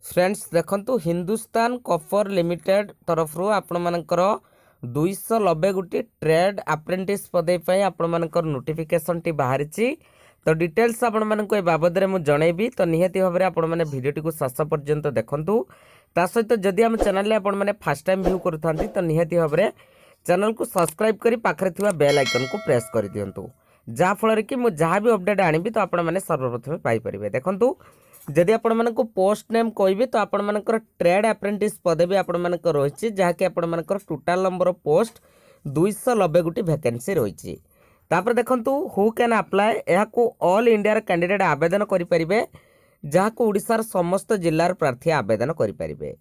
Friends देखंतु Hindustan copper limited तरफ आपण मानकर 290 गोटी ट्रेड अप्रेंटिस पदे आपण मानकर नोटिफिकेशन टी बाहरी। तो डिटेल्स आपण मानक ए बाबद में मुझे जनइबी। तो निहाती भाव में आपण मैंने भिडियोटी को शेष पर्यंत देखंतु। ता सहित जदि आम चैनल में आपण मैंने फर्स्ट टाइम व्यू करूँ तो निहाती भाव में चैनल को सब्सक्राइब करी पाखरे थिबा बेल आइकन को प्रेस कर दियंतु, जहाँ फल कि मुझे जहाँ भी अपडेट आनिबी तो आपण मैंने सर्वप्रथम पाई परिबे। देखंतु जदि आपण मानक पोस्ट नेम कहबी तो आपण मानकर ट्रेड अप्रेंटिस पदवी आपण मानकर रही, जहाँकि आपण मानकर टोटाल नंबर ऑफ पोस्ट 290 गोटी वैकेंसी रही। तापर देखंतु हु कैन अप्लाई, यह ऑल इंडिया कैंडिडेट आवेदन करि परिबे, जहाँ को ओडिशार समस्त जिल्लार प्रार्थी आवेदन करि परिबे।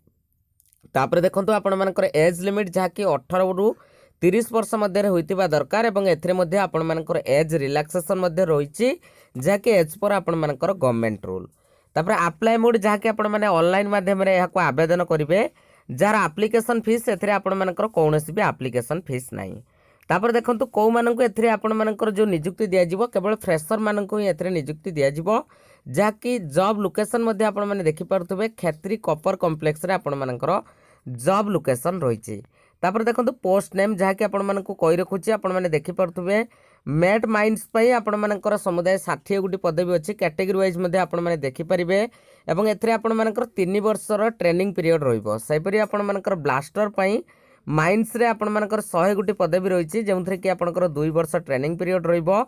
तापर देखंतु आपण मानकर एज लिमिट जहाँकि 18 रु 30 वर्ष मध्य होइतिबा दरकार एवं एथरे मध्य आपण मानकर एज रिलैक्सेशन मध्य रही, जहाँकि एज पर आपण मानकर गवर्नमेंट रूल। तापर अप्लाई मोड जहाँकि आपण माने ऑनलाइन माध्यम रे यहाको आवेदन करिवे, जार एप्लिकेशन फीस एथरे आपण मानकर कोनोसी भी एप्लिकेशन फीस नाही। तापर देखंतु को माननको एथरे आपण मानकर जो नियुक्ति दिया जिवो केवल फ्रेशर माननको ही एथरे नियुक्ति दिया जिवो, जहाँकि जॉब लोकेशन मध्य आपण माने देखि पारथुबे खेत्री कॉपर कॉम्प्लेक्स रे आपण मानकर जॉब लोकेशन रही। तापर देखंतु पोस्ट नेम जहाँकि आपण माननको कहि रखुची, आपण माने देखि पारथुबे मेट माइंस पई आपण मानकर समुदाय 60 गोटी पदवी अच्छी कैटेगरी वाइज मध्ये आपण माने देखि परिबे एवं एथरे आपण मानकर 3 वर्षर ट्रेनिंग पीरियड रहिबो। सेपरि आपण मानकर ब्लास्टर पई माइंस रे आपण मानकर 100 गोटी पदवी रहिछि, जेउथरे कि आपनकर 2 वर्ष ट्रेनिंग पीरियड रहिबो।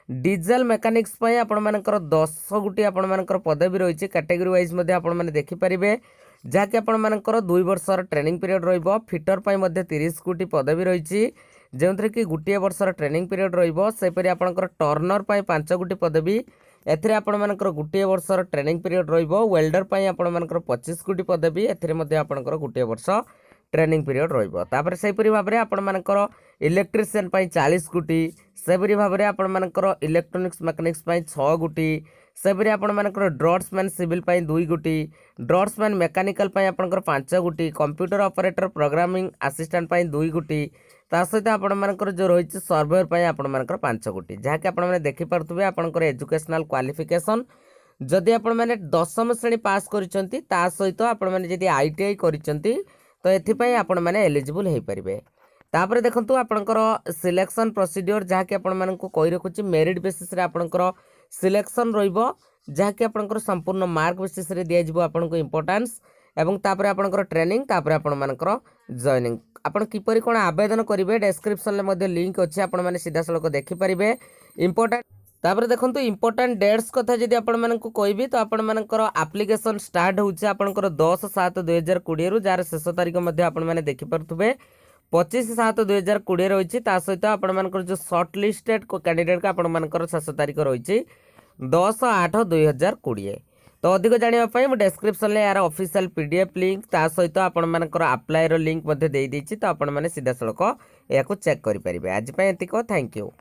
डीजल मैकेनिक्स पई आपण मानकर 10 गोटी आपण मानकर पदवी रहिछि कैटेगरी वाइज मध्ये आपण माने देखि परिबे, जहाँकि आपण मानकर 2 वर्षर ट्रेनिंग पीरियड रहिबो। फिटर पई मध्ये 30 गोटी पदवी रहिछि, जेउथरे कि गोटे वर्षर ट्रेनिंग पीरियड रहिबो। सेपरि आपनकर टर्नर पई 5 गोटी पदवी, एथरे आपण मानकर गोटे वर्षर ट्रेनिंग पीरियड रहिबो। वेल्डर पई आपण मानकर 25 गोटी पदवी, एथरे मध्ये आपनकर गोटे वर्ष ट्रेनिंग पीरियड रहिबो। तापर सेपरि भाबरे आपण मानकर इलेक्ट्रिशियन पई 40 गोटी, सेपरि भाबरे आपण मानकर इलेक्ट्रोनिक्स मैकेनिक्स पई 6 गोटी, सेपरि आपण मानकर ड्रॉट्समैन सिविल पई 2 गोटी, ड्रॉट्समैन मैकेनिकल पई आपनकर 5 गोटी, कंप्यूटर ऑपरेटर प्रोग्रामिंग असिस्टेंट पई 2 गोटी, ता सहित आपण मानकर जो रही सर्वेयर पई आपण मानकर 5 गोटी, जहाँकि आपण माने देखि पारथुबे आपनकर एजुकेशनल क्वालिफिकेशन जदि आपण माने 10वीं श्रेणी पास करिसंती, ता सहित आपण माने जदि आईटीआई करिसंती तो एथिपई आपण माने एलिजिबल हे परिबे। तापर देखंतु आपनकर सिलेक्शन प्रोसीड्योर जहाँकि आपण माननको कहि रखुची मेरिट बेसिस रे आपनकर सिलेक्शन रहिबो, जहाँकि आपनकर संपूर्ण मार्क बेसिस रे दिया जिवो आपनको इंपोर्टेंस एवं तापर आपनकर ट्रेनिंग, तापर आपण मानकर जॉइनिंग। आपण किपरि कोन आवेदन करिवे डिस्क्रिप्शन ले मध्ये लिंक अछि, आपण माने सीधा सळक देखि परिबे। इंपोर्टेंट तापर देखंतु इंपोर्टेंट डेट्स कथा जदि आपण माननको कहबी तो आपण मानकर एप्लिकेशन स्टार्ट होउची आपनकर 10/7/2020 रु, जार शेष तारीख मध्ये आपण माने देखि परथुबे 25/7/2020 रही। ता सहित आपण मानकर जो शॉर्ट लिस्टेड कैंडिडेट का आपण मानकर शेष तारीख रही 10/8/2020। तो अधिक जानापी मुझे डिस्क्रिप्शन में यार ऑफिशियल पीडीएफ लिंक ता सहित आपण मानकर अप्लाई रो लिंक मध्ये दे देछि, तो आपण माने सीधा सड़क या चेक करि परिबे। आज पय एतिको, थैंक यू।